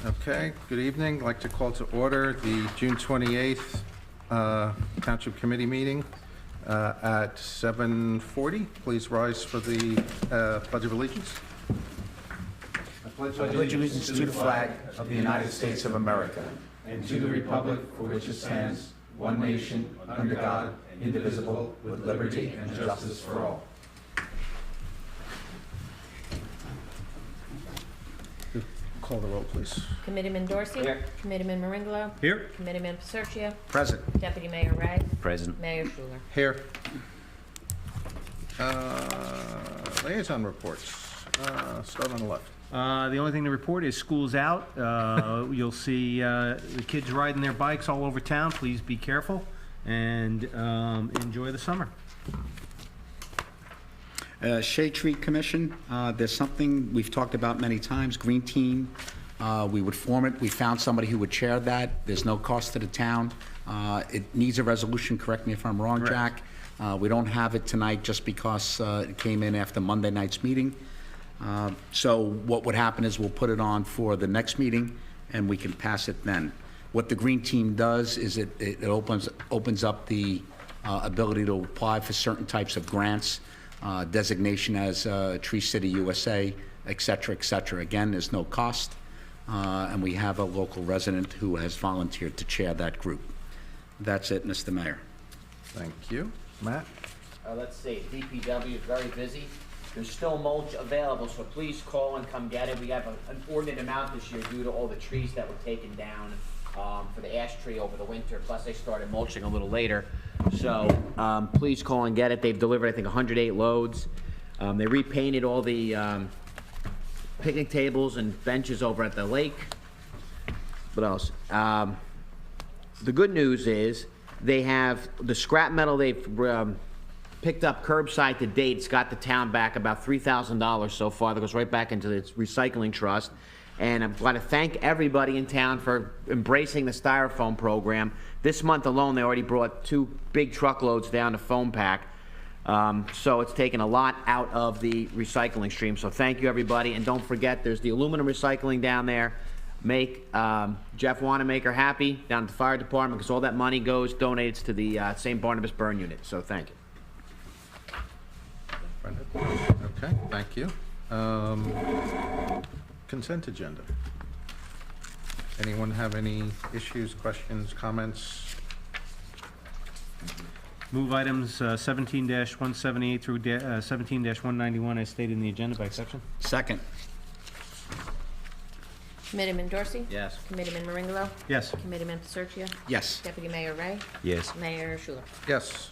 Okay, good evening. I'd like to call to order the June 28th Township Committee meeting at 7:40. Please rise for the Pledge of Allegiance. I pledge allegiance to the flag of the United States of America and to the republic for which it stands, one nation, under God, indivisible, with liberty and justice for all. Call the roll, please. Committeeman Dorsey. Here. Committeeman Maringolo. Here. Committeeman Paserchio. Present. Deputy Mayor Ray. Present. Mayor Schuler. Here. Liaison reports. Start on the left. The only thing to report is school's out. You'll see the kids riding their bikes all over town. Please be careful and enjoy the summer. Shade Tree Commission, there's something we've talked about many times, Green Team. We would form it. We found somebody who would chair that. There's no cost to the town. It needs a resolution, correct me if I'm wrong, Correct. Jack. We don't have it tonight just because it came in after Monday night's meeting. So what would happen is we'll put it on for the next meeting and we can pass it then. What the Green Team does is it opens up the ability to apply for certain types of grants, designation as Tree City USA, et cetera, et cetera. Again, there's no cost, and we have a local resident who has volunteered to chair that group. That's it, Mr. Mayor. Thank you. Matt? Let's see, DPW is very busy. There's still mulch available, so please call and come get it. We have an inordinate amount this year due to all the trees that were taken down for the ash tree over the winter, plus they started mulching a little later. So please call and get it. They've delivered, I think, 108 loads. They repainted all the picnic tables and benches over at the lake. What else? The good news is they have the scrap metal they've picked up curbside to date. It's got the town back about $3,000 so far. That goes right back into its recycling trust. And I'm glad to thank everybody in town for embracing the styrofoam program. This month alone, they already brought 2 big truckloads down to foam pack. So it's taken a lot out of the recycling stream. So thank you, everybody. And don't forget, there's the aluminum recycling down there. Make Jeff Wanamaker happy down at the fire department, because all that money donates to the St. Barnabas Burn Unit. So thank you. Okay, thank you. Consent agenda. Anyone have any issues, questions, comments? Move items 17-178 through 17-191 as stated in the agenda by exception. Second. Committeeman Dorsey. Yes. Committeeman Maringolo. Yes. Committeeman Paserchio. Yes. Deputy Mayor Ray. Yes. Mayor Schuler. Yes.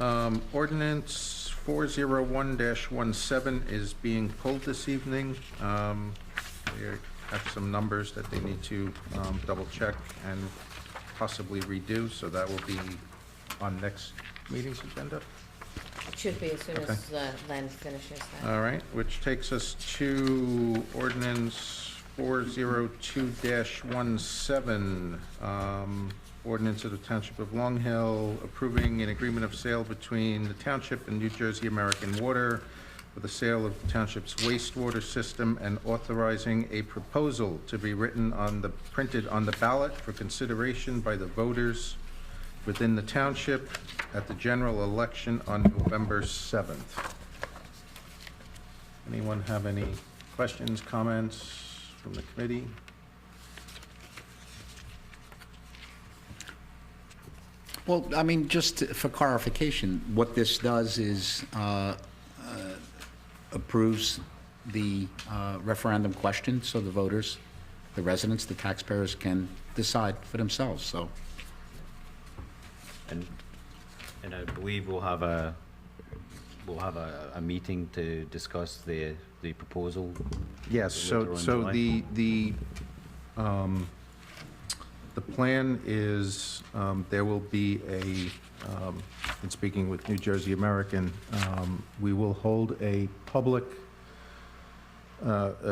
Ordinance 401-17 is being pulled this evening. We have some numbers that they need to double check and possibly redo, so that will be on next meeting's agenda. It should be as soon Okay. as Len finishes that. All right, which takes us to ordinance 402-17, ordinance of the Township of Long Hill approving an agreement of sale between the Township and New Jersey American Water for the sale of the Township's wastewater system and authorizing a proposal to be printed on the ballot for consideration by the voters within the Township at the general election on November 7th. Anyone have any questions, comments from the committee? Well, I mean, just for clarification, what this does is approves the referendum question, so the voters, the residents, the taxpayers can decide for themselves, so. And I believe we'll have a meeting to discuss the proposal. Yes, so the plan is there will be in speaking with New Jersey American, we will hold a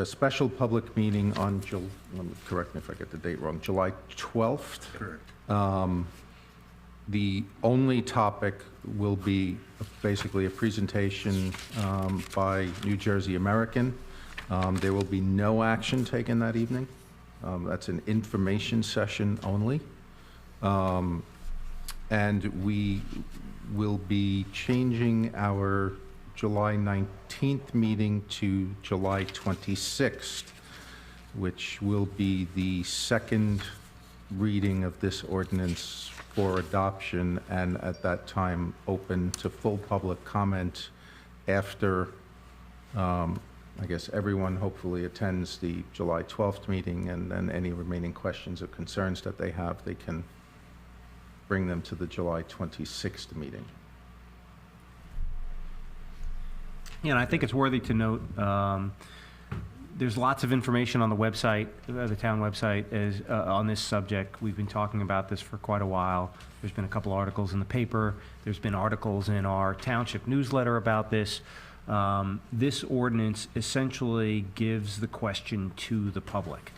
special public meeting on, let me correct me if I get the date wrong, July 12th. Correct. The only topic will be basically a presentation by New Jersey American. There will be no action taken that evening. That's an information session only. And we will be changing our July 19th meeting to July 26th, which will be the second reading of this ordinance for adoption, and at that time, open to full public comment after, I guess, everyone hopefully attends the July 12th meeting, and then any remaining questions or concerns that they have, they can bring them to the July 26th meeting. Yeah, and I think it's worthy to note, there's lots of information on the website, the town website, on this subject. We've been talking about this for quite a while. There's been a couple articles in the paper. There's been articles in our township newsletter about this. This ordinance essentially gives the question to the public.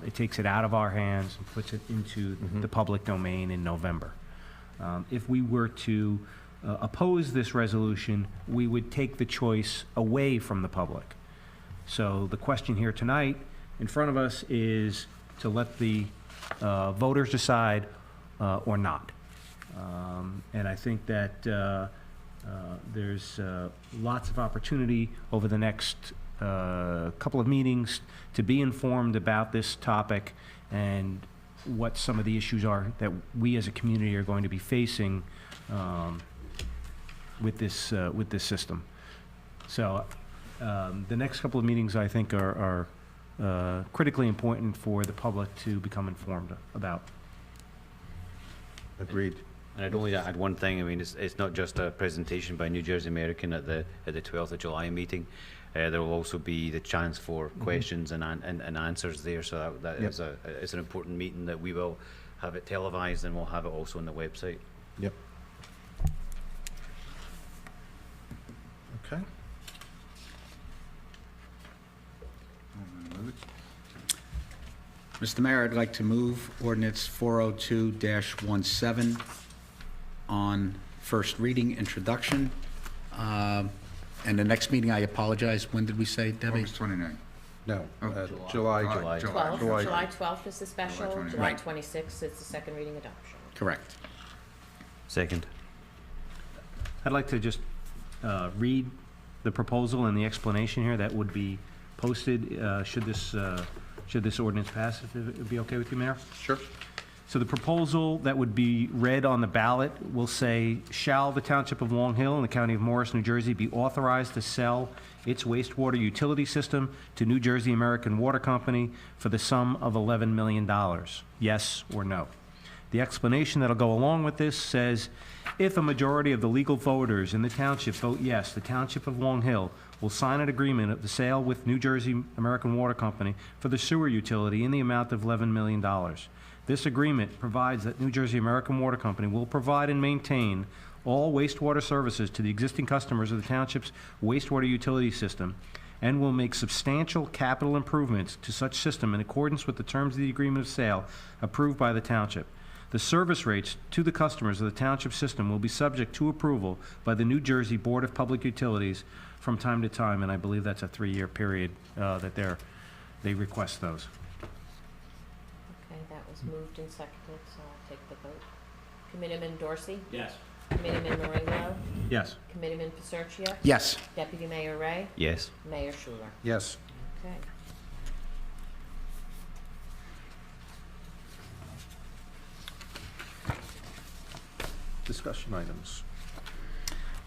It takes it out of our hands and puts it into the public domain in November. If we were to oppose this resolution, we would take the choice away from the public. So the question here tonight in front of us is to let the voters decide or not. And I think that there's lots of opportunity over the next couple of meetings to be informed about this topic and what some of the issues are that we as a community are going to be facing with this system. So the next couple of meetings, I think, are critically important for the public to become informed about. Agreed. And I'd only add one thing. I mean, it's not just a presentation by New Jersey American at the 12th of July meeting. There will also be the chance for questions and answers there. So that Yep. it's an important meeting that we will have it televised, and we'll have it also on the website. Yep. Okay. Mr. Mayor, I'd like to move ordinance 402-17 on first reading, introduction. And the next meeting, I apologize, when did we say, Debbie? August 29th. No, Oh, July. July. 12th, July. July 12th is the special, July 29th. July Right. 26th is the second reading adoption. Correct. Second. I'd like to just read the proposal and the explanation here that would be posted should this ordinance pass, if it would be okay with you, Mayor? Sure. So the proposal that would be read on the ballot will say, shall the Township of Long Hill in the County of Morris, New Jersey be authorized to sell its wastewater utility system to New Jersey American Water Company for the sum of $11 million? Yes or no? The explanation that'll go along with this says, if a majority of the legal voters in the township vote yes, the Township of Long Hill will sign an agreement of the sale with New Jersey American Water Company for the sewer utility in the amount of $11 million. This agreement provides that New Jersey American Water Company will provide and maintain all wastewater services to the existing customers of the township's wastewater utility system and will make substantial capital improvements to such system in accordance with the terms of the agreement of sale approved by the township. The service rates to the customers of the township system will be subject to approval by the New Jersey Board of Public Utilities from time to time, and I believe that's a 3-year period that they request those. Okay, that was moved and seconded, so I'll take the vote. Committeeman Dorsey? Yes. Committeeman Maringo? Yes. Committeeman Paserchia? Yes. Deputy Mayor Ray? Yes. Mayor Schuler? Yes. Okay. Discussion items.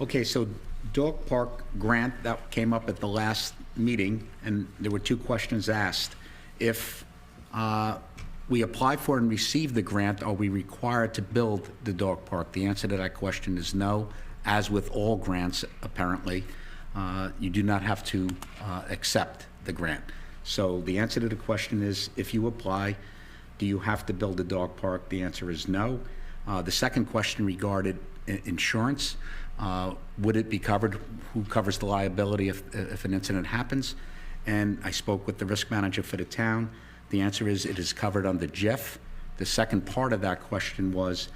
Okay, so dog park grant, that came up at the last meeting, and there were 2 questions asked. If we apply for and receive the grant, are we required to build the dog park? The answer to that question is no. As with all grants, apparently, you do not have to accept the grant. So the answer to the question is, if you apply, do you have to build a dog park? The answer is no. The second question regarded insurance. Would it be covered? Who covers the liability if an incident happens? And I spoke with the risk manager for the town. The answer is it is covered under JIF. The second part of that question was,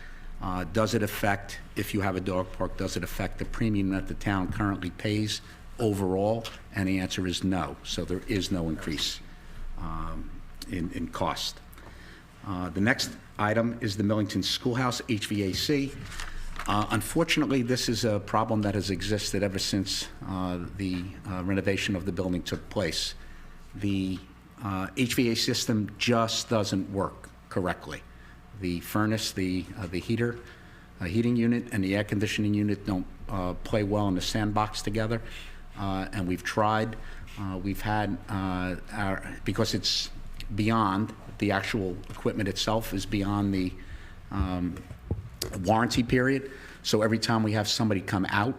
does it affect, if you have a dog park, does it affect the premium that the town currently pays overall? And the answer is no. So there is no increase in cost. The next item is the Millington Schoolhouse HVAC. Unfortunately, this is a problem that has existed ever since the renovation of the building took place. The HVAC system just doesn't work correctly. The furnace, the heating unit, and the air conditioning unit don't play well in the sandbox together. And we've tried. We've had because it's beyond the actual equipment itself is beyond the warranty period. So every time we have somebody come out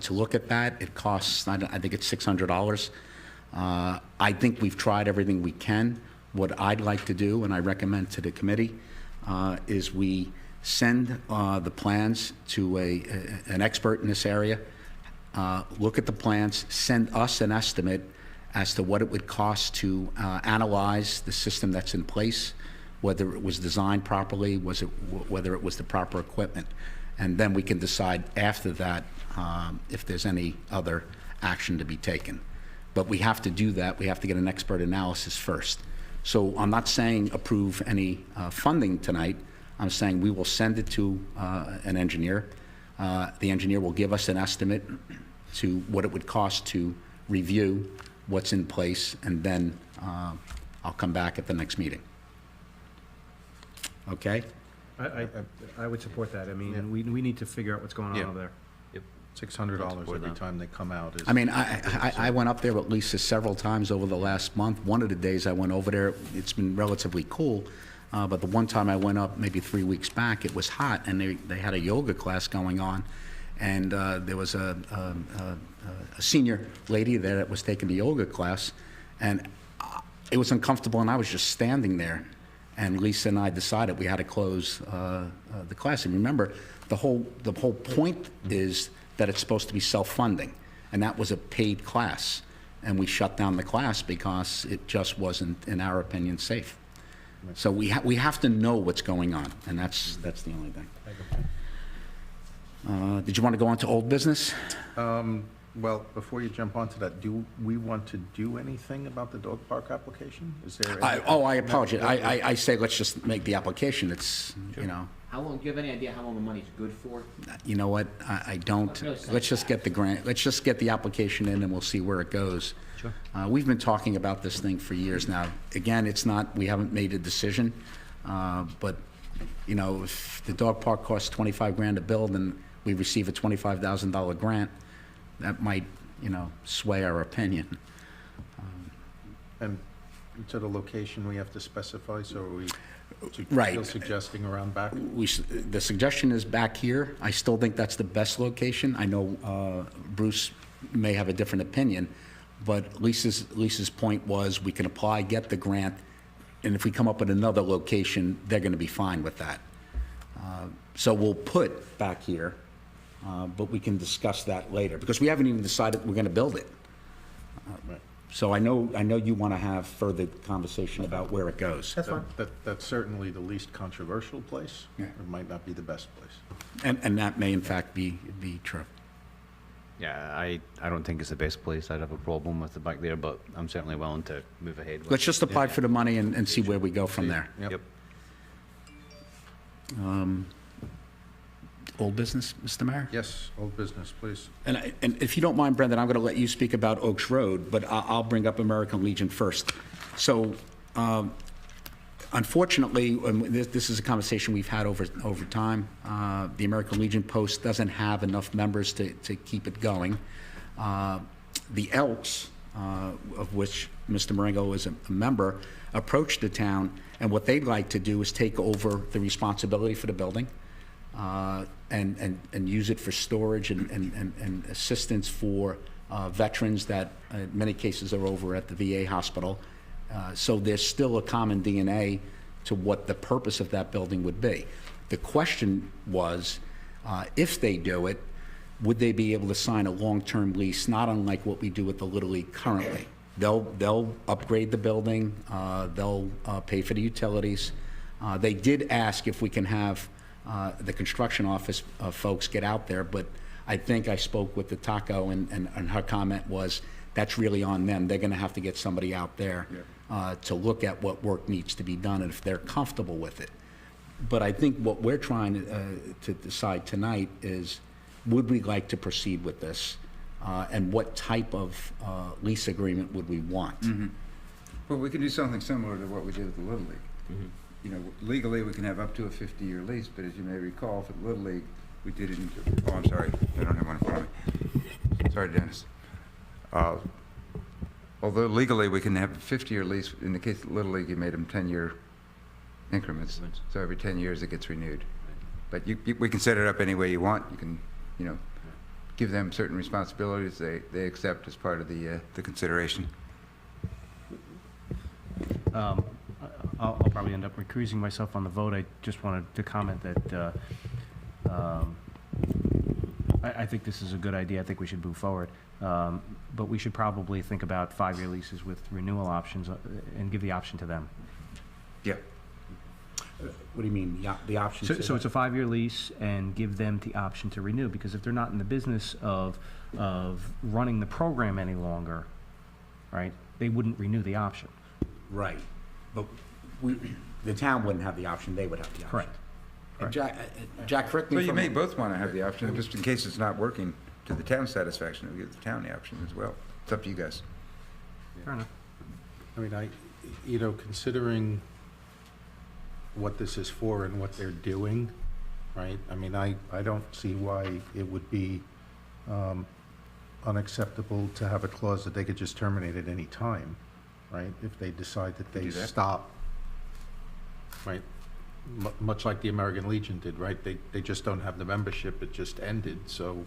to look at that, it costs, I think it's $600. I think we've tried everything we can. What I'd like to do, and I recommend to the committee, is we send the plans to an expert in this area, look at the plans, send us an estimate as to what it would cost to analyze the system that's in place, whether it was designed properly, whether it was the proper equipment. And then we can decide after that if there's any other action to be taken. But we have to do that. We have to get an expert analysis first. So I'm not saying approve any funding tonight. I'm saying we will send it to an engineer. The engineer will give us an estimate to what it would cost to review what's in place, and then I'll come back at the next meeting. Okay? I would support that. I mean, we need to figure out what's going on Yeah. over there. $600 every time they come out. I mean, I went up there with Lisa several times over the last month. One of the days I went over there, it's been relatively cool, but the one time I went up, maybe 3 weeks back, it was hot, and they had a yoga class going on, and there was a senior lady there that was taking the yoga class, and it was uncomfortable, and I was just standing there, and Lisa and I decided we had to close the class. And remember, the whole point is that it's supposed to be self-funding, and that was a paid class, and we shut down the class because it just wasn't, in our opinion, safe. So we have to know what's going on, and that's the only thing. Did you want to go on to old business? Well, before you jump onto that, do we want to do anything about the dog park application? Is there? I apologize. I say let's just make the application. It's, you know. How long, do you have any idea how long the money's good for? You know what, I don't. Let's just get the grant, let's just get the application in and we'll see where it goes. Sure. We've been talking about this thing for years now. Again, it's not, we haven't made a decision, but, you know, if the dog park costs 25 grand to build and we receive a $25,000 grant, that might, you know, sway our opinion. And to the location we have to specify, so are we Right. still suggesting around back? The suggestion is back here. I still think that's the best location. I know Bruce may have a different opinion, but Lisa's point was we can apply, get the grant, and if we come up with another location, they're going to be fine with that. So we'll put back here, but we can discuss that later, because we haven't even decided we're going to build it. Right. So I know you want to have further conversation about where it goes. That's certainly the least controversial place. Yeah. It might not be the best place. And that may in fact be true. Yeah, I don't think it's the best place. I'd have a problem with it back there, but I'm certainly willing to move ahead with it. Let's just apply for the money and see where we go from there. Yep. Old business, Mr. Mayor? Yes, old business, please. And if you don't mind, Brendan, I'm going to let you speak about Oaks Road, but I'll bring up American Legion first. So, unfortunately, this is a conversation we've had over time. The American Legion Post doesn't have enough members to keep it going. The Elks, of which Mr. Marengo is a member, approached the town, and what they'd like to do is take over the responsibility for the building. And use it for storage and assistance for veterans that in many cases are over at the VA hospital. So there's still a common DNA to what the purpose of that building would be. The question was, if they do it, would they be able to sign a long-term lease, not unlike what we do with the Little League currently? They'll upgrade the building, they'll pay for the utilities. They did ask if we can have the construction office folks get out there, but I think I spoke with the Taco, and her comment was, that's really on them. They're going to have to get somebody out there to look at what work needs to be done and if they're comfortable with it. But I think what we're trying to decide tonight is, would we like to proceed with this? And what type of lease agreement would we want? Well, we could do something similar to what we did with the Little League. You know, legally, we can have up to a 50-year lease, but as you may recall, for the Little League, we did it in, oh, I'm sorry, I don't have one in front of me. Sorry, Dennis. Although legally, we can have a 50-year lease, in the case of the Little League, you made them 10-year increments. So every 10 years, it gets renewed. But we can set it up any way you want. You can, you know, give them certain responsibilities they accept as part of the consideration. I'll probably end up recusing myself on the vote. I just wanted to comment that I think this is a good idea. I think we should move forward. But we should probably think about 5-year leases with renewal options and give the option to them. Yeah. What do you mean, the option? So it's a 5-year lease and give them the option to renew, because if they're not in the business of running the program any longer, right, they wouldn't renew the option. Right, but the town wouldn't have the option, they would have the option. Correct. And Jack, correct me Well, if you I'm- may both want to have the option, just in case it's not working to the town's satisfaction, we give the town the option as well. It's up to you guys. Fair enough. I mean, you know, considering what this is for and what they're doing, right? I mean, I don't see why it would be unacceptable to have a clause that they could just terminate at any time, right? If they decide that they Do that. stop, right? Much like the American Legion did, right? They just don't have the membership, it just ended, so.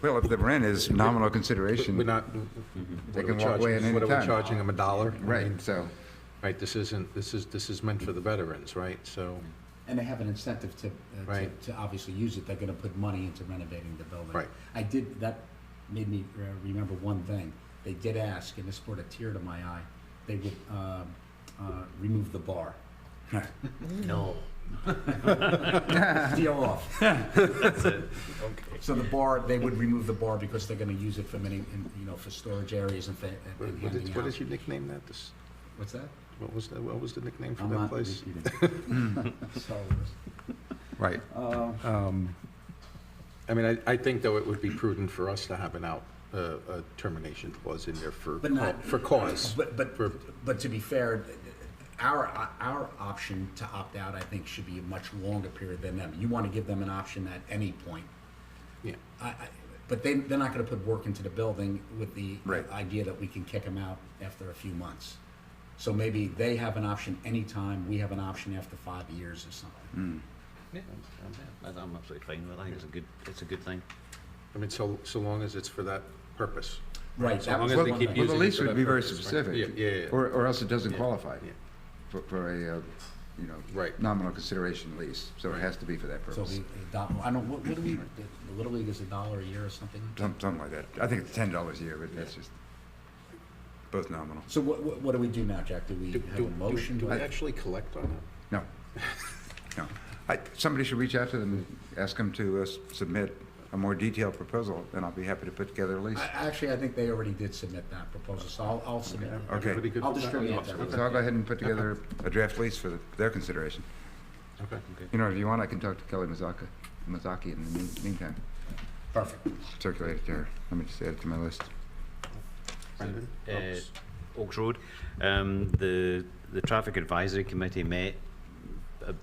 Well, if the rent is nominal consideration, We're not. They what are can we walk away charging- at any What are we time. charging them, $1? I right, mean, so, right, this is meant for the veterans, right? So, And they have an incentive Right. to obviously use it, they're gonna put money into renovating the building. Right. That made me remember one thing. They did ask, and this brought a tear to my eye, they would remove the bar. No. Deal off. So the bar, they would remove the bar because they're gonna use it for many, you know, for storage areas and handing what out. did you nickname that? What's that? What was the nickname for I'm that not place? repeating. Sorry. Right. I mean, I think though it would be prudent for us to have a termination clause in there for But not- for cause. But to be fair, our option to opt out, I think, should be a much longer period than them. You want to give them an option at any point. Yeah. But they're not going to put work into the building with the Right. idea that we can kick them out after a few months. So maybe they have an option anytime, we have an option after 5 years or something. Yeah, I'm absolutely fine with it. I think it's a good thing. I mean, so long as it's for that purpose. Right, So that long was as one they thing. keep well, the using it lease for would that be very purpose, right? specific. Yeah. Or else it doesn't Yeah. qualify Yeah. for a, you know, Right. nominal consideration lease, so it has to be for that So purpose. I don't, what do we, the Little League is $1 a year or something? Something like that. I think it's $10 a year, but that's just both nominal. So what do we do now, Jack? Do we have a motion? Do we actually collect on it? No, no. Somebody should reach out to them and ask them to submit a more detailed proposal, and I'll be happy to put together a lease. Actually, I think they already did submit that proposal, so I'll submit it. Okay. Everybody good I'll with that? distribute that. So I'll go ahead and put together a draft lease for their consideration. Okay. You know, if you want, I can talk to Kelly Mazzocchi in the meantime. Perfect. Circulate it to her. Let me just add it to my list. Brendan? Oaks Road. The Traffic Advisory Committee met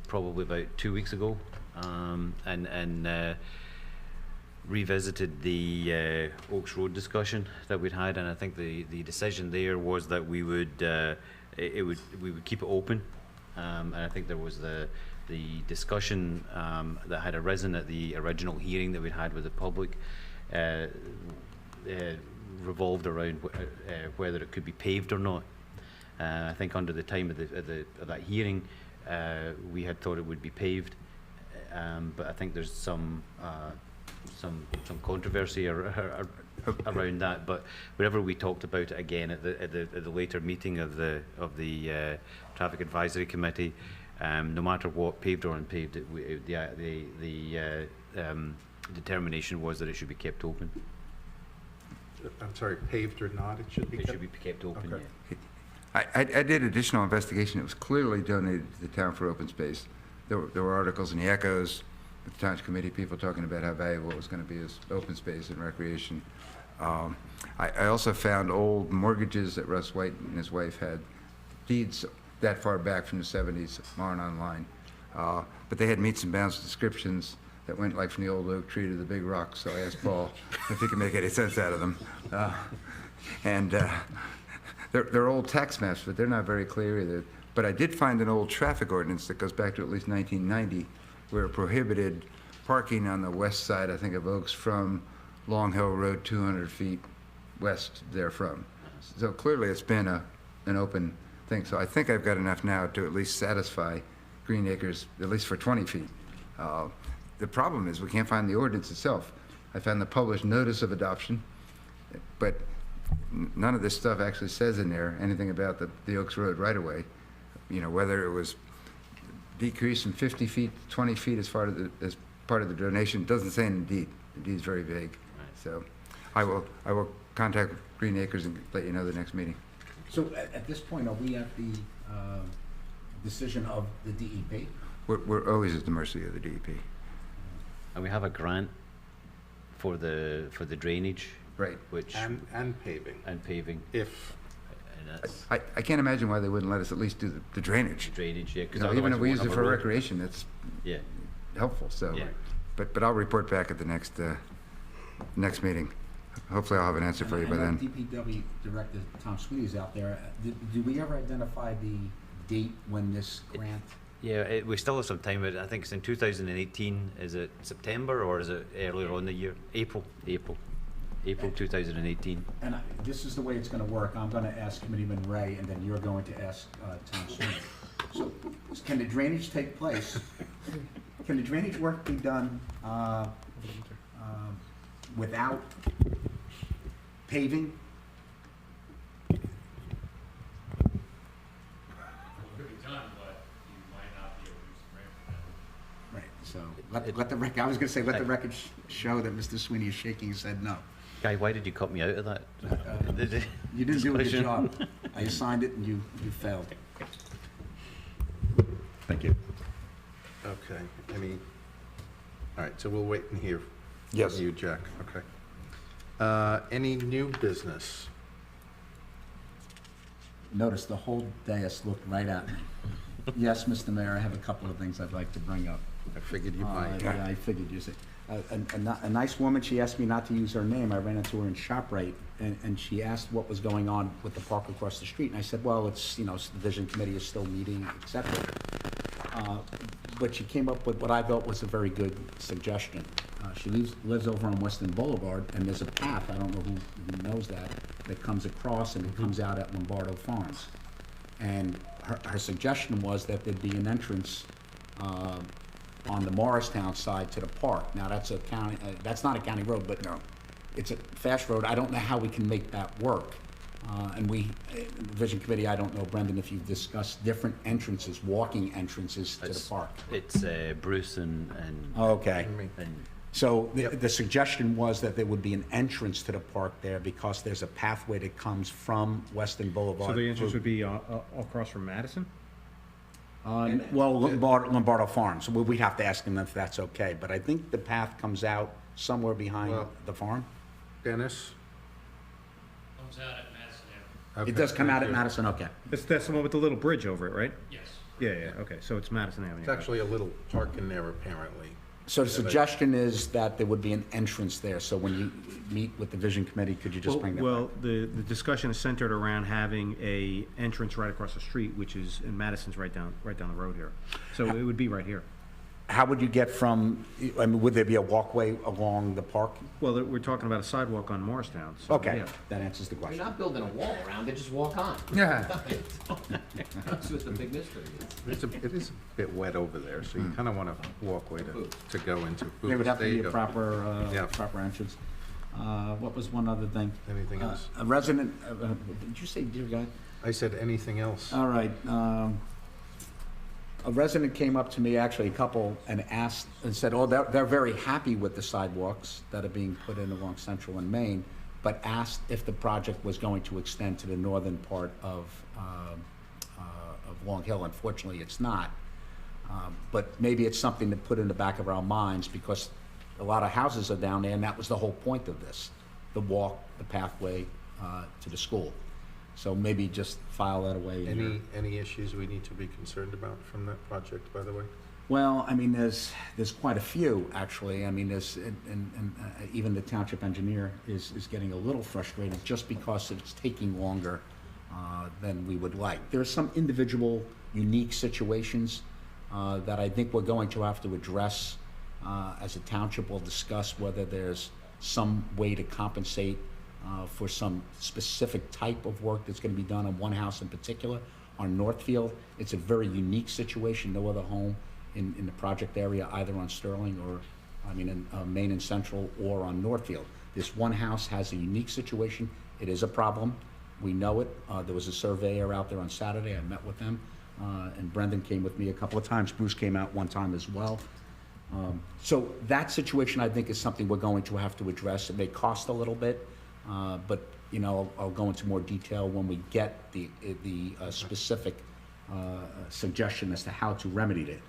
probably about 2 weeks ago, and revisited the Oaks Road discussion that we'd had, and I think the decision there was that we would we would keep it open, and I think there was the discussion that had arisen at the original hearing that we'd had with the public revolved around whether it could be paved or not. I think under the time of that hearing, we had thought it would be paved, but I think there's some controversy around that. But whenever we talked about it again at the later meeting of the Traffic Advisory Committee, no matter what, paved or unpaved, the determination was that it should be kept open. I'm sorry, paved or not, it should be It kept? should be kept open. Okay. Yeah. I did additional investigation. It was clearly donated to the town for open space. There were articles in the Echoes, with the Township Committee, people talking about how valuable it was going to be as open space and recreation. I also found old mortgages that Russ White and his wife had, deeds that far back from the 70s aren't online. But they had meets and bounds descriptions that went like from the old oak tree to the big rock, so I asked Paul if he could make any sense out of them. They're old tax maps, but they're not very clear either. But I did find an old traffic ordinance that goes back to at least 1990, where it prohibited parking on the west side, I think, of Oaks from Long Hill Road 200 feet west therefrom. So clearly it's been an open thing. So I think I've got enough now to at least satisfy Green Acres, at least for 20 feet. The problem is we can't find the ordinance itself. I found the published notice of adoption, but none of this stuff actually says in there anything about the Oaks Road right-of-way. You know, whether it was decreased from 50 feet to 20 feet as part of the donation, doesn't say in the deed. The deed's very vague. So I will contact Green Acres and let you know the next meeting. So at this point, are we at the decision of the DEP? We're always at the mercy of the DEP. And we have a grant for the drainage, Right. which, And paving, and paving, if, and that's I can't imagine why they wouldn't let us at least do the drainage. drainage, yeah, You because know, even if we use it for recreation, that's Yeah, helpful, so. Yeah. But I'll report back at the next meeting. Hopefully I'll have an answer for you by then. DPW Director Tom Sweeney's out there. Did we ever identify the date when this grant? yeah, we still have some time, but I think it's in 2018. Is it September or is it earlier on in the year? April 2018. And this is the way it's going to work. I'm going to ask Committeeman Ray, and then you're going to ask Tom Sweeney. So can the drainage take place? Can the drainage work be done without paving? Right, so let the record, I was gonna say, let the record show that Mr. Sweeney is shaking his head no. Guy, why did you cut me out of that? You didn't do a good discussion? job. I assigned it and you failed. Thank you. okay, all right, so we'll wait and hear Yes. from you, Jack, okay. Any new business? Notice the whole dais looked right at me. Yes, Mr. Mayor, I have a couple of things I'd like to bring up. I figured you might. Yeah, I figured you'd say. A nice woman, she asked me not to use her name. I ran into her in ShopRite, and she asked what was going on with the park across the street. And I said, well, it's, you know, the Vision Committee is still meeting, et cetera. But she came up with what I thought was a very good suggestion. She lives over on Weston Boulevard, and there's a path, I don't know who knows that comes across and it comes out at Lombardo Farms. And her suggestion was that there'd be an entrance on the Morristown side to the park. Now, that's a county, that's not a county road, but No. it's a fast road. I don't know how we can make that work. And we, Vision Committee, I don't know, Brendan, if you've discussed different entrances, walking entrances to the It's- park. It's Bruce and Okay. and So the suggestion was that there would be an entrance to the park there because there's a pathway that comes from Weston Boulevard. So the entrance would be across from Madison? Well, Lombardo Farms. Well, we'd have to ask them if that's okay, but I think the path comes out somewhere behind Well- the farm. Dennis? Comes out at Madison Avenue. It does come out at Okay, Madison, okay. That's the one with the little bridge over it, right? Yes. Yeah, okay, so it's Madison Avenue. It's actually a little park in there apparently. So the suggestion is that there would be an entrance there, so when you meet with the Vision Committee, could you just bring that back? Well, the discussion is centered around having a entrance right across the street, which is, and Madison's right down the road here. So it would be right here. How would you get from, I mean, would there be a walkway along the park? Well, we're talking about a sidewalk on Morristown, so, Okay, yeah. that answers the You're question. not building a wall around it, just walk on. Yeah. That's what the big mystery is. It is a bit wet over there, so you kind of want a walkway to go into. There would have to There be you a go. proper, Yeah. proper entrance. What was one other thing? Anything else? A resident, did you say dear God? I said anything else? All right, a resident came up to me, actually a couple, and asked, and said, oh, they're very happy with the sidewalks that are being put in along Central and Main, but asked if the project was going to extend to the northern part of Long Hill. Unfortunately, it's not. But maybe it's something to put in the back of our minds, because a lot of houses are down there, and that was the whole point of this, the walk, the pathway to the school. So maybe just file that away. Any issues we need to be concerned about from that project, by the way? Well, I mean, there's quite a few, actually. I mean, even the township engineer is getting a little frustrated just because it's taking longer than we would like. There are some individual, unique situations that I think we're going to have to address as a township. We'll discuss whether there's some way to compensate for some specific type of work that's going to be done on one house in particular. On Northfield, it's a very unique situation. No other home in the project area, either on Sterling or, in Main and Central or on Northfield. This one house has a unique situation. It is a problem. We know it. There was a surveyor out there on Saturday. I met with them, and Brendan came with me a couple of times. Bruce came out one time as well. So that situation, I think, is something we're going to have to address. It may cost a little bit, but I'll go into more detail when we get the specific suggestion as to how to remedy it.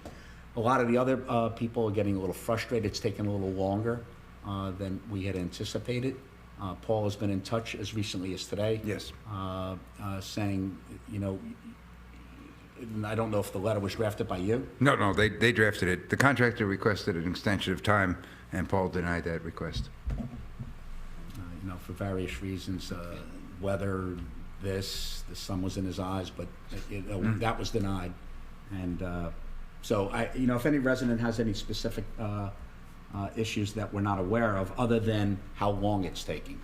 A lot of the other people are getting a little frustrated. It's taken a little longer than we had anticipated. Paul has been in touch as recently as today. Yes. Saying, I don't know if the letter was drafted by you. No, they drafted it. The contractor requested an extension of time, and Paul denied that request. For various reasons, weather, the sun was in his eyes, but that was denied. And so if any resident has any specific issues that we're not aware of, other than how long it's taking.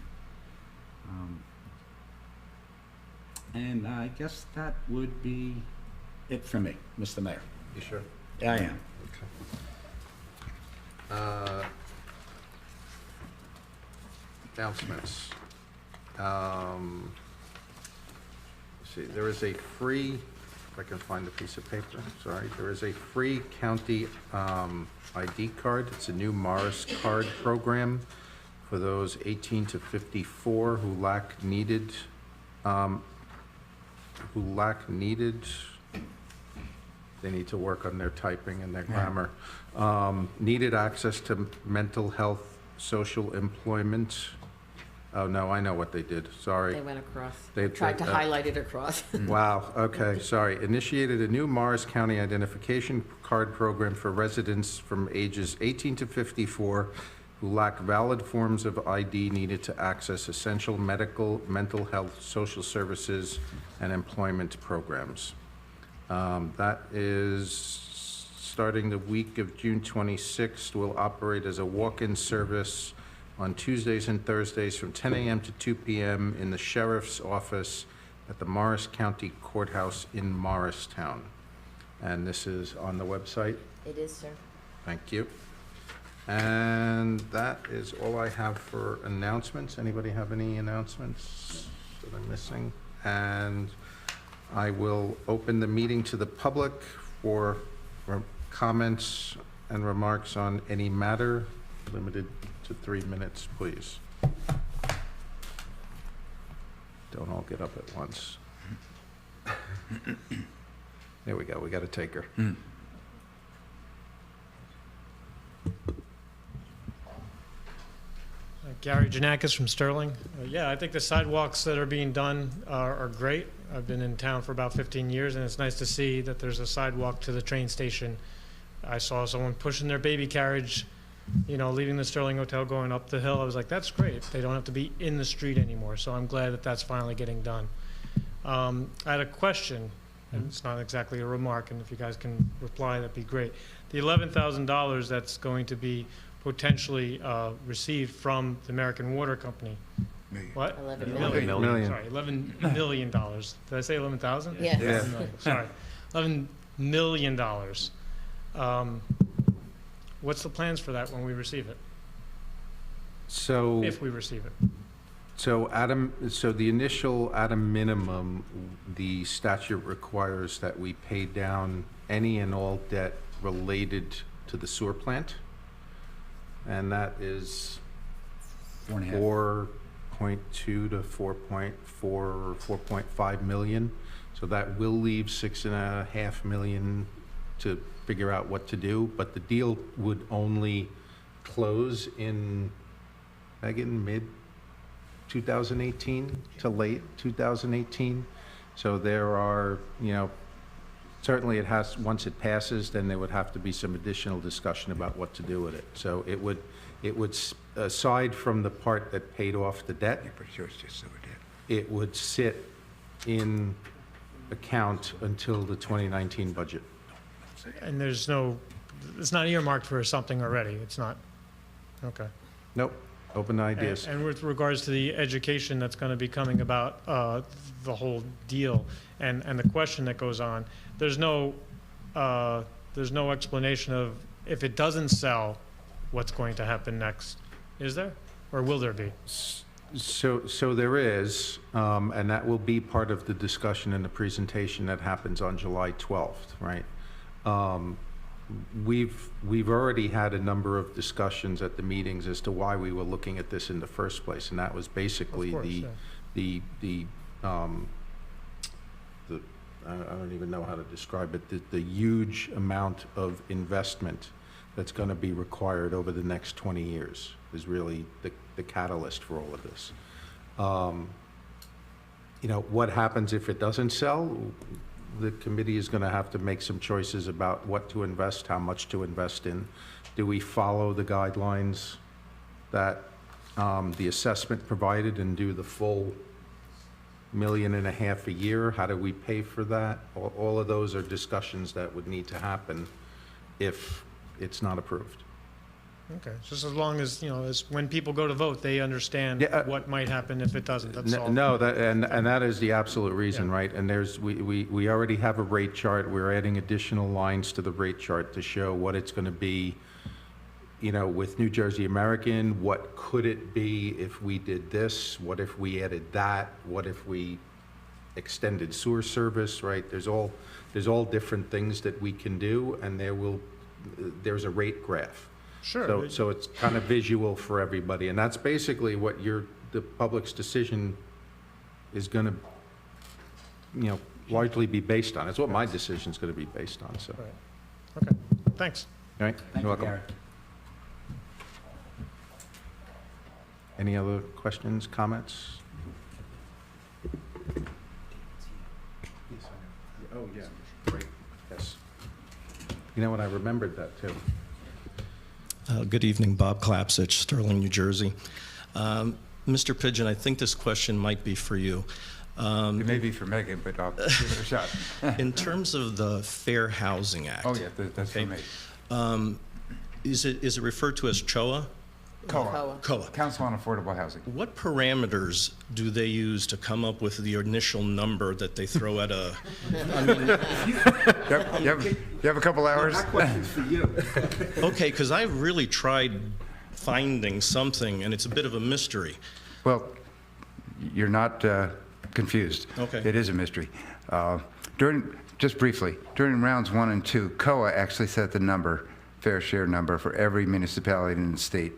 And I guess that would be it for me, Mr. Mayor. You sure? Yeah, I am. Okay. Announcements. See, there is a free, if I can find the piece of paper, sorry. There is a free county ID card. It's a new Morris card program for those 18 to 54 who lack needed, they need to work on their typing and their grammar. Needed access to mental health, social employment. Oh, no, I know what they did, sorry. They went across. They Tried to highlight it across. Wow, okay, sorry. Initiated a new Morris County identification card program for residents from ages 18 to 54 who lack valid forms of ID needed to access essential medical, mental health, social services, and employment programs. That is starting the week of June 26th. Will operate as a walk-in service on Tuesdays and Thursdays from 10 a.m. to 2 p.m. in the sheriff's office at the Morris County Courthouse in Morristown. And this is on the website. It is, sir. Thank you. And that is all I have for announcements. Anybody have any announcements that I'm missing? And I will open the meeting to the public for comments and remarks on any matter, limited to 3 minutes, please. Don't all get up at once. There we go, we got a taker. Gary Janakis from Sterling. Yeah, I think the sidewalks that are being done are great. I've been in town for about 15 years, and it's nice to see that there's a sidewalk to the train station. I saw someone pushing their baby carriage, leaving the Sterling Hotel, going up the hill. I was like, that's great. They don't have to be in the street anymore, so I'm glad that that's finally getting done. I had a question, and it's not exactly a remark, and if you guys can reply, that'd be great. The $11,000 that's going to be potentially received from the American Water Company. What? 11 million. Million. Sorry, $11 million. Did I say 11,000? Yes. Yeah. 11 million. Sorry, $11 million. What's the plans for that when we receive it? So. If we receive it? So the initial at a minimum, the statute requires that we pay down any and all debt related to the sewer plant. And that is $4.5. 4.2 to 4.4 or 4.5 million. So that will leave 6.5 million to figure out what to do, but the deal would only close in, again, mid-2018 to late 2018. So there are, certainly it has, once it passes, then there would have to be some additional discussion about what to do with it. So it would, aside from the part that paid off the debt, it would sit in account until the 2019 budget. And it's not earmarked for something already, it's not, okay. Nope, open to ideas. And with regards to the education that's going to be coming about the whole deal and the question that goes on, there's no explanation of if it doesn't sell, what's going to happen next, is there? Or will there be? So there is, and that will be part of the discussion and the presentation that happens on July 12th, right? We've already had a number of discussions at the meetings as to why we were looking at this in the first place, and that was basically I don't even know how to describe it, the huge amount of investment that's going to be required over the next 20 years is really the catalyst for all of this. What happens if it doesn't sell? The committee is going to have to make some choices about what to invest, how much to invest in. Do we follow the guidelines that the assessment provided and do the full $1.5 million a year? How do we pay for that? All of those are discussions that would need to happen if it's not approved. Okay, just as long as, as when people go to vote, they understand what might happen if it doesn't, that's all. No, and that is the absolute reason, Yeah. right? And we already have a rate chart. We're adding additional lines to the rate chart to show what it's going to be, with New Jersey American. What could it be if we did this? What if we added that? What if we extended sewer service, right? There's all different things that we can do, and there's a rate graph. Sure. So it's kind of visual for everybody, and that's basically what the public's decision is going to, largely be based on. It's what my decision's going to be based on, so. Right. Okay, thanks. All right, Thank you're you, welcome. Gary. Any other questions, comments? Oh, yeah, great, yes. You know what, I remembered that, too. Good evening, Bob Klapsich, Sterling, New Jersey. Mr. Pigeon, I think this question might be for you. It may be for Megan, but I'll give it a shot. In terms of the Fair Housing Act. Oh, yeah, that's for me. Is it referred to as CHOA? COA. COA. Council on Affordable Housing. What parameters do they use to come up with the initial number that they throw at a? I mean, You have a couple hours? okay, because I've really tried finding something, and it's a bit of a mystery. Well, you're not confused. Okay. It is a mystery. Just briefly, during rounds 1 and 2, COA actually set the number, fair share number, for every municipality in the state.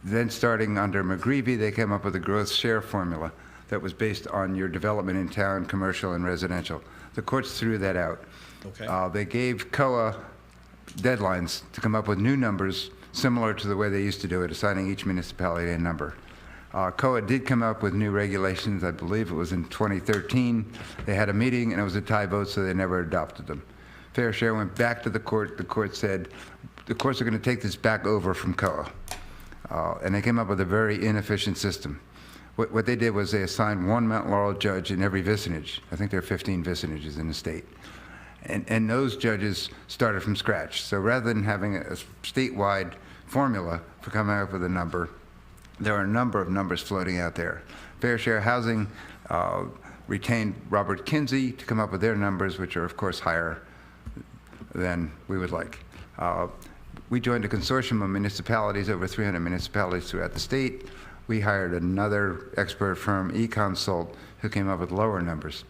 Then starting under McGreevy, they came up with a growth share formula that was based on your development in town, commercial and residential. The courts threw that out. Okay. They gave COA deadlines to come up with new numbers similar to the way they used to do it, assigning each municipality a number. COA did come up with new regulations. I believe it was in 2013. They had a meeting, and it was a tie vote, so they never adopted them. Fair share went back to the court. The court said, the courts are going to take this back over from COA. And they came up with a very inefficient system. What they did was they assigned one Mount Laurel judge in every vicinage. I think there are 15 vicinages in the state. And those judges started from scratch. So rather than having a statewide formula for coming up with a number, there are a number of numbers floating out there. Fair Share Housing retained Robert Kinsey to come up with their numbers, which are, of course, higher than we would like. We joined a consortium of municipalities, over 300 municipalities throughout the state. We hired another expert firm, eConsult, who came up with lower numbers.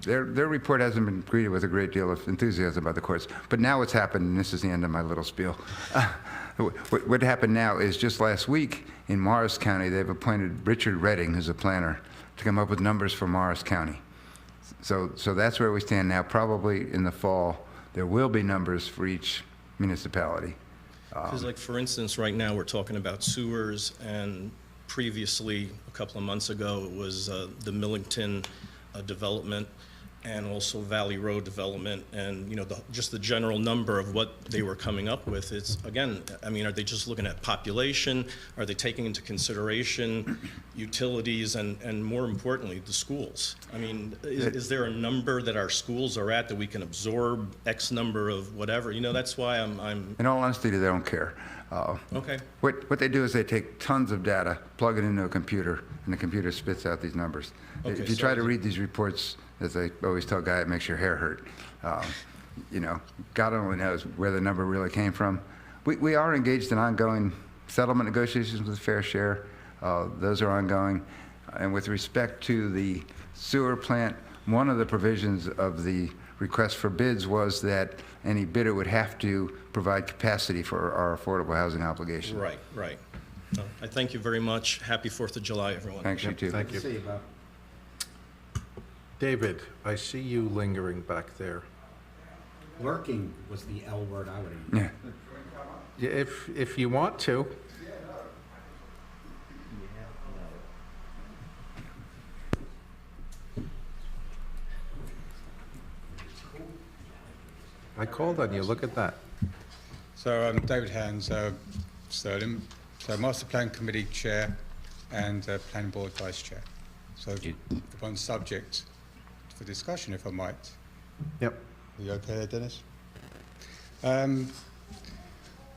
their report hasn't been greeted with a great deal of enthusiasm by the courts. But now what's happened, and this is the end of my little spiel, what happened now is just last week in Morris County, they've appointed Richard Redding, who's a planner, to come up with numbers for Morris County. So that's where we stand now. Probably in the fall, there will be numbers for each municipality. Because like, for instance, right now, we're talking about sewers, and previously, a couple of months ago, it was the Millington development, and also Valley Road development, and, you know, just the general number of what they were coming up with. It's, again, I mean, are they just looking at population? Are they taking into consideration utilities and more importantly, the schools? I mean, is there a number that our schools are at that we can absorb X number of whatever? You know, that's why I'm... In all honesty, they don't care. Okay. What they do is they take tons of data, plug it into a computer, and the computer spits out these numbers. Okay, If you so try to read these reports, as I always tell Guy, it makes your hair hurt. You know, God only knows where the number really came from. We are engaged in ongoing settlement negotiations with Fair Share. Those are ongoing. And with respect to the sewer plant, one of the provisions of the request for bids was that any bidder would have to provide capacity for our affordable housing obligation. Right, right. I thank you very much. Happy 4th of July, everyone. Thanks, you too. Thank you. See you, Bob. David, I see you lingering back there. Lurking was the L word I would have used. Yeah. Yeah, if you want to. I called on you, look at that. So I'm David Hands, Sterling, so Master Plan Committee Chair and Planning Board Vice Chair. So the one subject for discussion, if I might. Yep. Are you okay there, Dennis?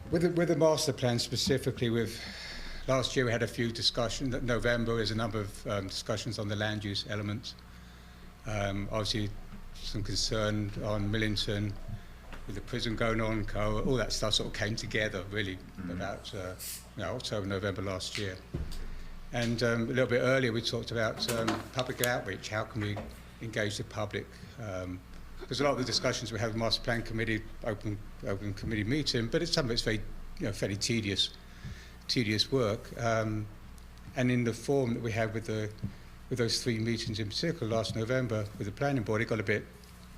With the master plan specifically, last year we had a few discussions. November is a number of discussions on the land use elements. Obviously, some concern on Millington with the prison going on, all that stuff sort of came together really about October, November last year. And a little bit earlier we talked about public outreach. How can we engage the public? Because a lot of the discussions we have with Master Plan Committee, open committee meeting, but some of it's very, fairly tedious work. And in the form that we had with those 3 meetings in particular last November with the planning board, it got a bit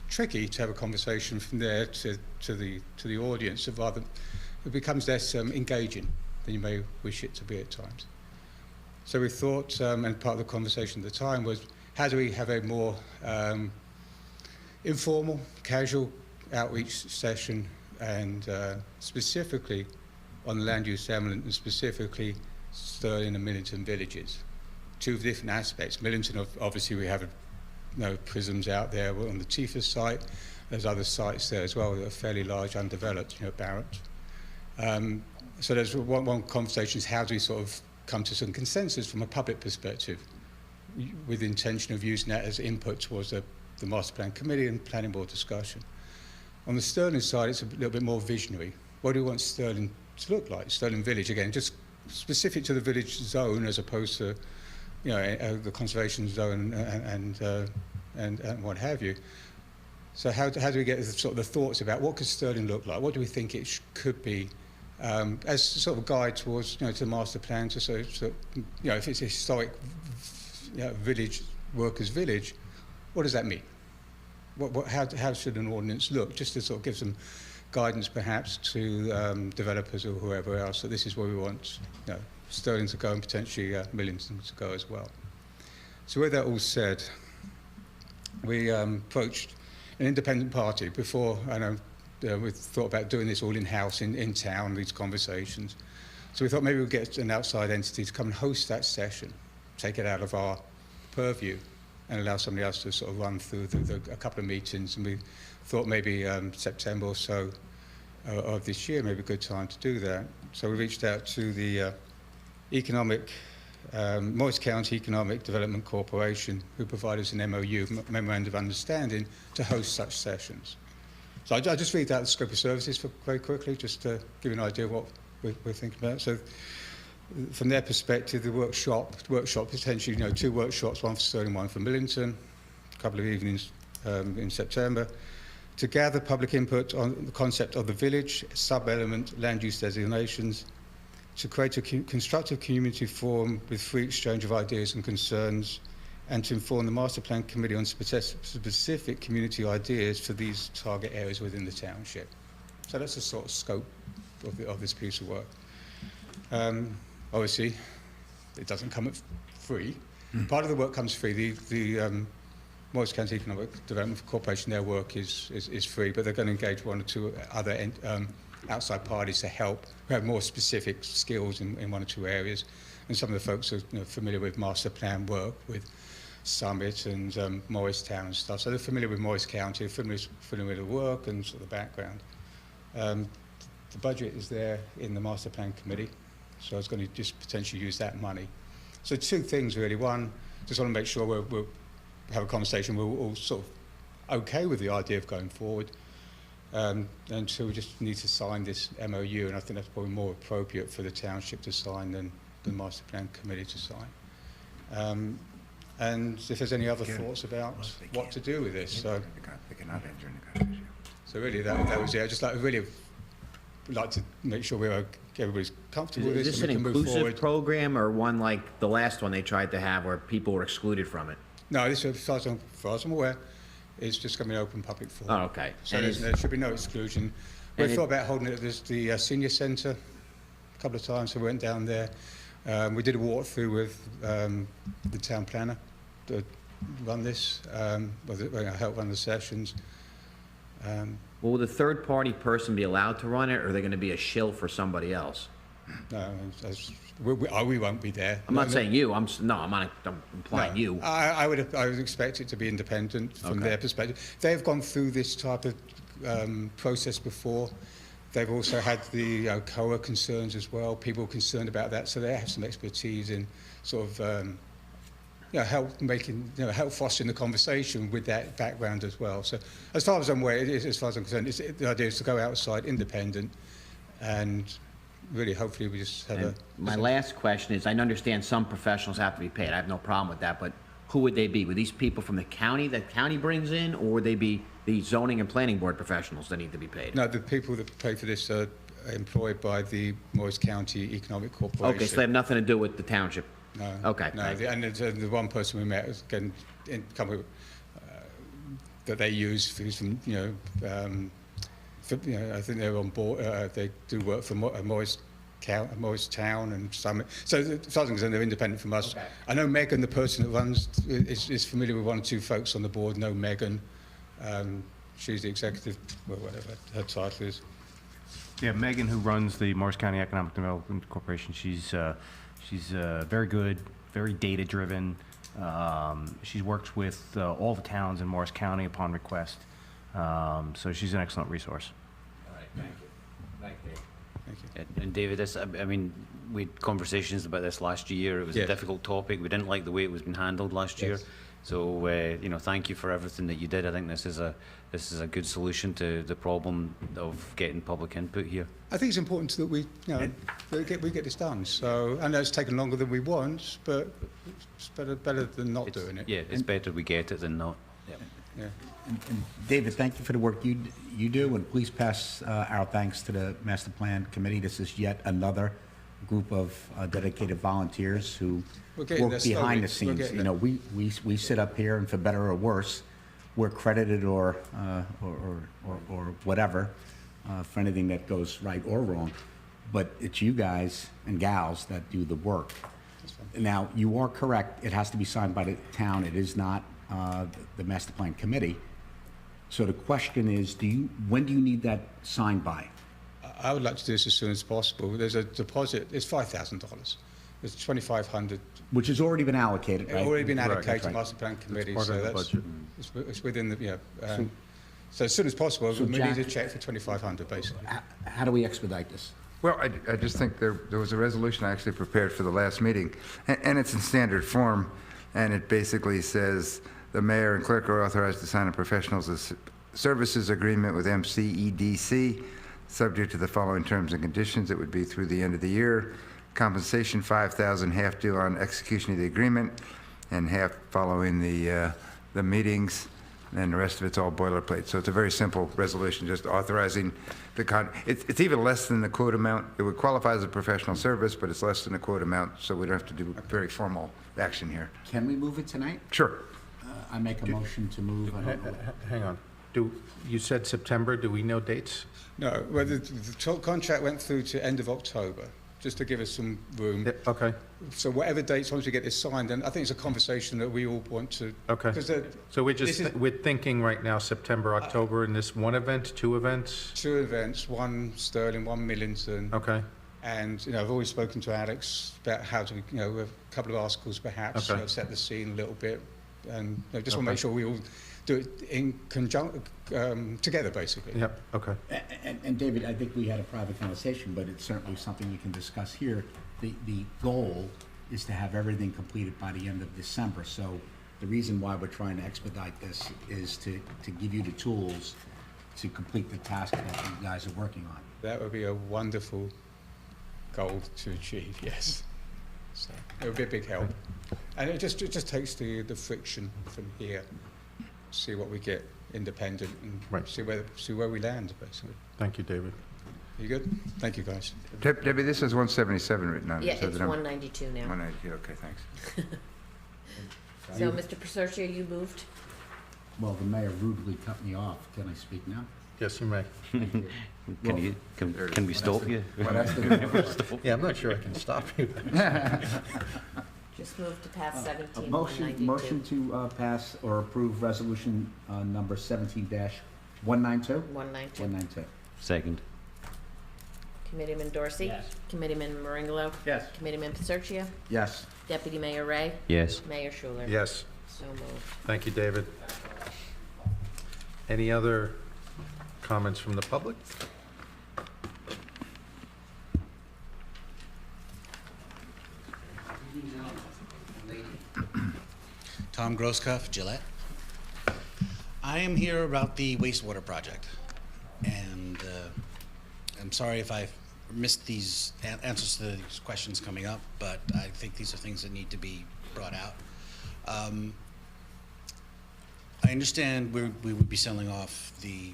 tricky to have a conversation from there to the audience. So rather, it becomes less engaging than you may wish it to be at times. So we thought, and part of the conversation at the time was, how do we have a more informal, casual outreach session, and specifically on land use element, and specifically Sterling and Millington villages. 2 different aspects. Millington, obviously, we have prisms out there on the Tifa site. There's other sites there as well that are fairly large, undeveloped, Barrett. So there's one conversation is how do we sort of come to some consensus from a public perspective with the intention of using that as input towards the Master Plan Committee and Planning Board discussion. On the Sterling side, it's a little bit more visionary. What do we want Sterling to look like? Sterling Village, again, just specific to the village zone as opposed to the conservation zone and what have you. So how do we get sort of the thoughts about what could Sterling look like? What do we think it could be as sort of a guide towards to the master plan? To so if it's a historic village, workers' village, what does that mean? How should an ordinance look? Just to sort of give some guidance, perhaps, to developers or whoever else. So this is where we want Sterling to go and potentially Millington to go as well. So with that all said, we approached an independent party before. I know we thought about doing this all in-house in town, these conversations. So we thought maybe we'd get an outside entity to come and host that session, take it out of our purview, and allow somebody else to sort of run through a couple of meetings. And we thought maybe September or so of this year, maybe a good time to do that. So we reached out to the Morris County Economic Development Corporation, who provided us an MOU, Memorandum of Understanding, to host such sessions. So I'll just read out the scope of services very quickly, just to give you an idea of what we're thinking about. So from their perspective, the workshop potentially, 2 workshops, one for Sterling, one for Millington, couple of evenings in September, to gather public input on the concept of the village, sub-element, land use designations, to create a constructive community forum with free exchange of ideas and concerns, and to inform the Master Plan Committee on specific community ideas for these target areas within the township. So that's the sort of scope of this piece of work. Obviously, it doesn't come at free. Part of the work comes free. The Morris County Economic Development Corporation, their work is free, but they're going to engage one or two other outside parties to help, who have more specific skills in one or two areas. And some of the folks are familiar with master plan work with Summit and Morristown and stuff. So they're familiar with Morris County, familiar with the work and sort of the background. The budget is there in the master plan committee, so I was going to just potentially use that money. So two things really. One, just want to make sure we'll have a conversation, we're all sort of okay with the idea of going forward. And two, we just need to sign this MOU, and I think that's probably more appropriate for the township to sign than the master plan committee to sign. And if there's any other thoughts about what to do with this, so really that was it. I just really like to make sure everybody's comfortable with this. Is this an inclusive program or one like the last one they tried to have where people were excluded from it? No, this, as far as I'm aware, it's just going to be an open public forum. Oh, okay. So there should be no exclusion. We thought about holding it at the senior centre a couple of times, so we went down there. We did a walkthrough with the town planner to run this, help run the sessions. Will the third-party person be allowed to run it, or are they going to be a shill for somebody else? No, we won't be there. I'm not saying you. I'm implying you. I would expect it to be independent from their perspective. They've gone through this type of process before. They've also had the COA concerns as well. People concerned about that, so they have some expertise in sort of help fostering the conversation with that background as well. So, as far as I'm aware, as far as I'm concerned, the idea is to go outside, independent, and really, hopefully, we just have My last question is, I understand some professionals have to be paid. I have no problem with that, but who would they be? Would these people from the county that county brings in, or would they be the zoning and planning board professionals that need to be paid? No, the people that pay for this are employed by the Morris County Economic Corporation. Okay, so they have nothing to do with the township? No. Okay. No, the one person we met was again that they use from I think they're on board. They do work for Morristown and Summit. So as far as I'm concerned, they're independent from us. Okay. I know Megan, the person that runs, is familiar with one or two folks on the board. Know Megan. She's the executive, well, whatever her title is. Yeah, Megan, who runs the Morris County Economic Development Corporation, she's very good, very data-driven. She's worked with all the towns in Morris County upon request. So she's an excellent resource. All right, thank you. Thank you. Thank you. And David, I mean, we had conversations about this last year. It was a difficult topic. We didn't like the way it was been handled last year. So, thank you for everything that you did. I think this is a good solution to the problem of getting public input here. I think it's important that we get this done. So I know it's taken longer than we want, but it's better than not doing it. Yeah, it's better we get it than not. Yeah. And David, thank you for the work you do, and please pass our thanks to the Master Plan Committee. This is yet another group of dedicated volunteers who work behind the scenes. We sit up here, and for better or worse, we're credited or whatever for anything that goes right or wrong. But it's you guys and gals that do the work. Now, you are correct. It has to be signed by the town. It is not the Master Plan Committee. So the question is, when do you need that signed by? I would like to do this as soon as possible. There's a deposit. It's $5,000. There's $2,500. Which has already been allocated, right? It's already been allocated to Right. Master Plan Committee. It's part of the budget. It's within the So as soon as possible, we need Jack, a check for $2,500, basically. How do we expedite this? Well, I just think there was a resolution I actually prepared for the last meeting, and it's in standard form, and it basically says the mayor and clerk are authorized to sign a professional services agreement with MCEDC, subject to the following terms and conditions. It would be through the end of the year. Compensation $5,000, half due on execution of the agreement, and half following the the meetings, and then the rest of it's all boilerplate. So it's a very simple resolution, just authorizing it's even less than the quote amount. It would qualify as a professional service, but it's less than the quote amount, so we don't have to do very formal action here. Can we move it tonight? Sure. I make a motion to move. I don't know. Hang on. You said September, do we know dates? No, well, the contract went through to end of October, just to give us some room. Yeah, okay, So whatever dates, once we get this signed, and I think it's a conversation that we all want to. okay. 'Cause So we're this is- we're thinking right now September, October, in this one event, two events? 2 events, one Sterling, one Millington. Okay, And, I've always spoken to Alex about how to, a couple of articles perhaps, Okay. set the scene a little bit. And just want to Okay. make sure we all do it in together, basically. yep, okay. And David, I think we had a private conversation, but it's certainly something we can discuss here. The goal is to have everything completed by the end of December. So the reason why we're trying to expedite this is to give you the tools to complete the task that you guys are working on. That would be a wonderful goal to achieve, yes. So it would be a big help. And it just takes the friction from here, see what we get independent and Right. see where we land, basically. Thank you, David. You good? Thank you, guys. Debbie, this is 177 written on it. Yeah, so it's the number- 192 now. 192, okay, thanks. So, Mr. Presortia, you moved? Well, the mayor rudely cut me off. Can I speak now? Yes, you may. Can we stop you? Well, that's the- Yeah, I'm not sure I can stop you. Just moved to pass A 17-192. motion to pass or approve resolution number 17-192? 192. 192. Second. Committeeman Dorsey? Yes. Committeeman Maringolo? Yes. Committeeman Pasortia? Yes. Deputy Mayor Ray? Yes. Mayor Schuler? Yes, So moved. thank you, David. Any other comments from the public? Tom Grosskopf, Gillette. I am here about the wastewater project, and I'm sorry if I missed these answers to these questions coming up, but I think these are things that need to be brought out. I understand we would be selling off the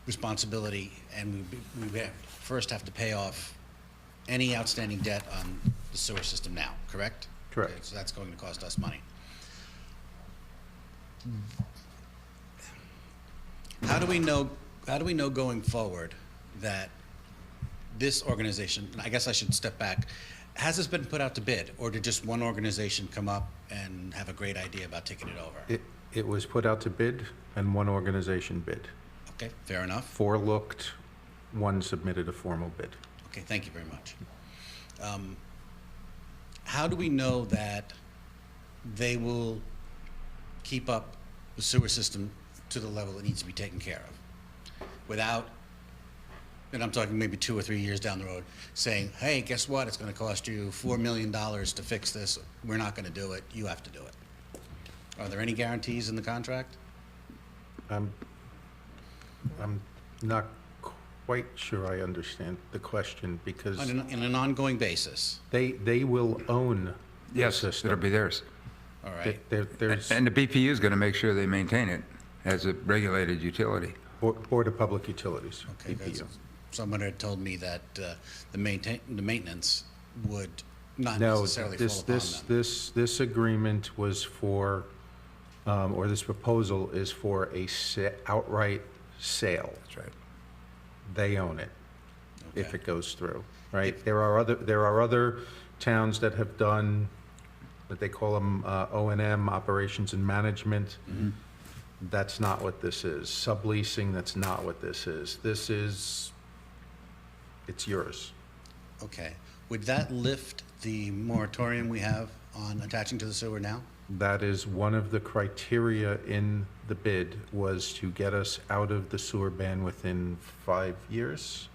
responsibility, and we would first have to pay off any outstanding debt on the sewer system now, correct? Correct. Okay, so that's going to cost us money. How do we know going forward that this organization, and I guess I should step back, has this been put out to bid, or did just one organization come up and have a great idea about taking it over? It was put out to bid, and one organization bid. Okay, fair enough. 4 looked, 1 submitted a formal bid. Okay, thank you very much. How do we know that they will keep up the sewer system to the level it needs to be taken care of? Without, and I'm talking maybe 2 or 3 years down the road, saying, hey, guess what? It's gonna cost you $4 million to fix this. We're not gonna do it. You have to do it. Are there any guarantees in the contract? I'm not quite sure I understand the question, because On an ongoing basis, they will own the Yes, system. it'll be theirs. all right? There's And the BPU is going to make sure they maintain it as a regulated utility. Board of Public Utilities, Okay, BPU. someone had told me that the maintenance would not No, necessarily fall upon them. this agreement was for, or this proposal is for a outright sale. That's right. They own it, if Okay. it goes through, right? There are other towns that have done, what they call them, O&M, operations and management. Mm-hmm. That's not what this is. Subleasing, that's not what this is. This is, it's yours. Okay. Would that lift the moratorium we have on attaching to the sewer now? That is one of the criteria in the bid, was to get us out of the sewer ban within 5 years,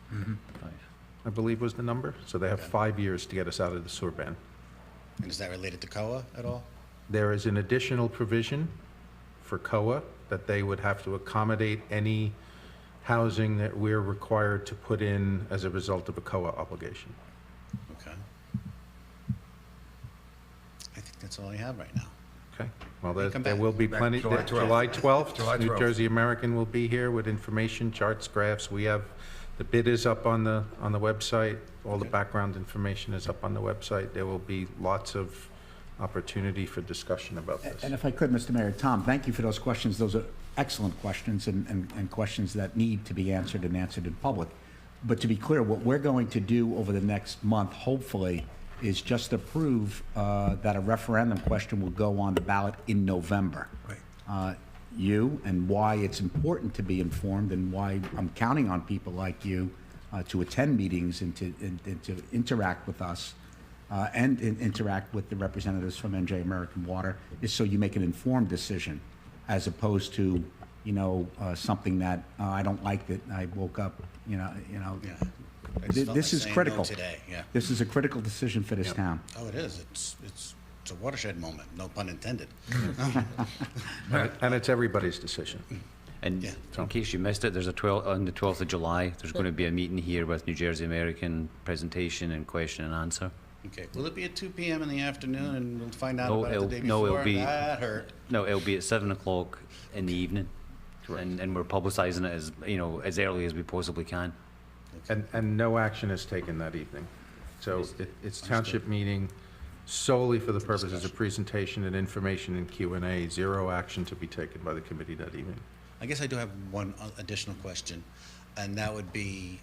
I believe was the number. So they have Okay. 5 years to get us out of the sewer ban. And is that related to COA at all? There is an additional provision for COA that they would have to accommodate any housing that we're required to put in as a result of a COA obligation. Okay. I think that's all I have right now. Okay, Well, Come there back. will be Back plenty, July 12th. July 12th. July New 12th. Jersey American will be here with information, charts, graphs. We have, the bid is up on the website. All the background information is up on the website. There will be lots of opportunity for discussion about this. And if I could, Mr. Mayor, Tom, thank you for those questions. Those are excellent questions and questions that need to be answered and answered in public. But to be clear, what we're going to do over the next month, hopefully, is just approve that a referendum question will go on the ballot in November. Right. You and why it's important to be informed and why I'm counting on people like you to attend meetings and to interact with us and interact with the representatives from NJ American Water is so you make an informed decision as opposed to, something that I don't like that I woke up, Yeah. I just felt This like is saying no critical. today, yeah. This is a critical decision for this Yep. town. Oh, it is. It's a watershed moment, no pun intended. And it's everybody's decision. And Yeah. in case you missed it, there's on the 12th of July, there's going to be a meeting here with New Jersey American, presentation and question and answer. Okay, will it be at 2 PM in the afternoon and we'll find out No, about it the day before? no, it'll be- That hurt. No, it'll be at 7 o'clock in the evening. And we're publicizing it as early as we possibly can. And no action is taken that evening. So it's township meeting solely for the purposes of presentation and information and Q&A, zero action to be taken by the committee that evening. I guess I do have one additional question, and that would be,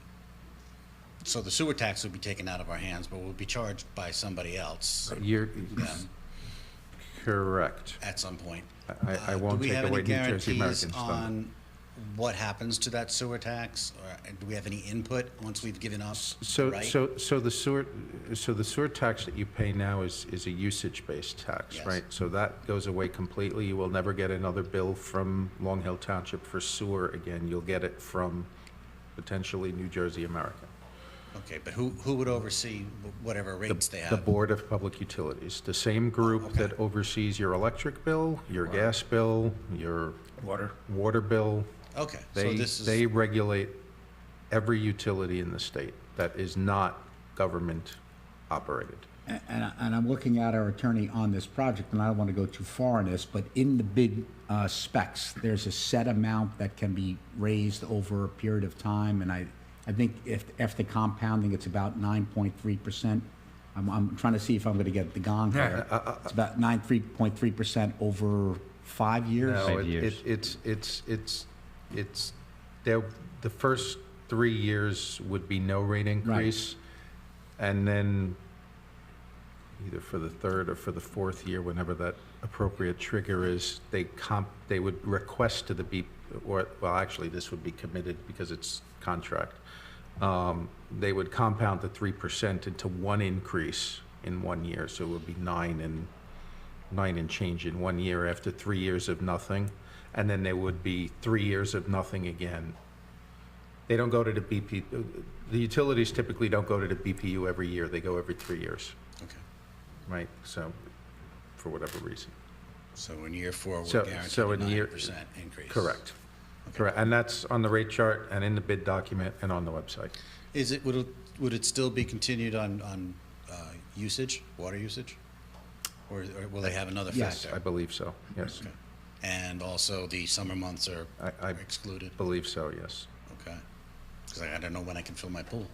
so the sewer tax would be taken out of our hands, but will be charged by somebody else You're Yeah. correct. at some point. I won't take away New Jersey Do we have any guarantees American's thunder. on what happens to that sewer tax? Or do we have any input once we've given up So the sewer tax that you pay now is a usage-based tax, Yes. right? So that goes away completely. You will never get another bill from Long Hill Township for sewer again. You'll get it from potentially New Jersey American. Okay, but who would oversee whatever rates they The have? Board of Public Utilities, the same group okay. that oversees your electric bill, your gas bill, your water bill. Okay, so They, this is. they regulate every utility in the state that is not government operated. And I'm looking at our attorney on this project, and I don't want to go too far on this, but in the bid specs, there's a set amount that can be raised over a period of time, and I think if after compounding, it's about 9.3%. I'm trying to see if I'm going to get the gong here. It's about 9.3% over 5 years. No, 5 years. The first 3 years would be no rate increase. And then either for the third or for the fourth year, whenever that appropriate trigger is, they would request to the actually, this would be committed because it's contract. They would compound the 3% into one increase in 1 year, so it would be 9 and change in 1 year after 3 years of nothing, and then there would be 3 years of nothing again. They don't go to the BP, the utilities typically don't go to the BPU every year, they go every 3 years, Okay, right? So, for whatever reason. so in year 4, So- we're guaranteed so a in year- 9% increase. Correct. Correct, and that's on the rate chart and in the bid document and on the website. Is it, would it still be continued on usage, water usage? Or will they have another Yes, factor? I believe so, yes. Okay. And also the summer months are I excluded? believe so, yes. Okay. Because I don't know when I can fill my pool.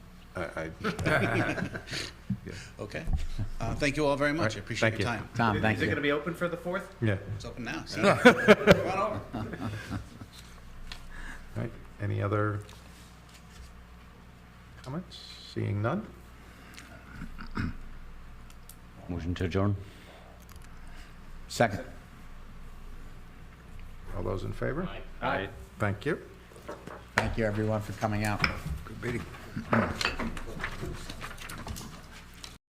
Okay. Thank you all very much. I appreciate Thank your you. time. Tom, thank you. be open for the 4th? Yeah. It's open now. See? Come on over. Right, any other comments? Seeing none? Motion to adjourn. Second. All those in favor? Aye. Thank you. Thank you, everyone, for coming out. Good meeting.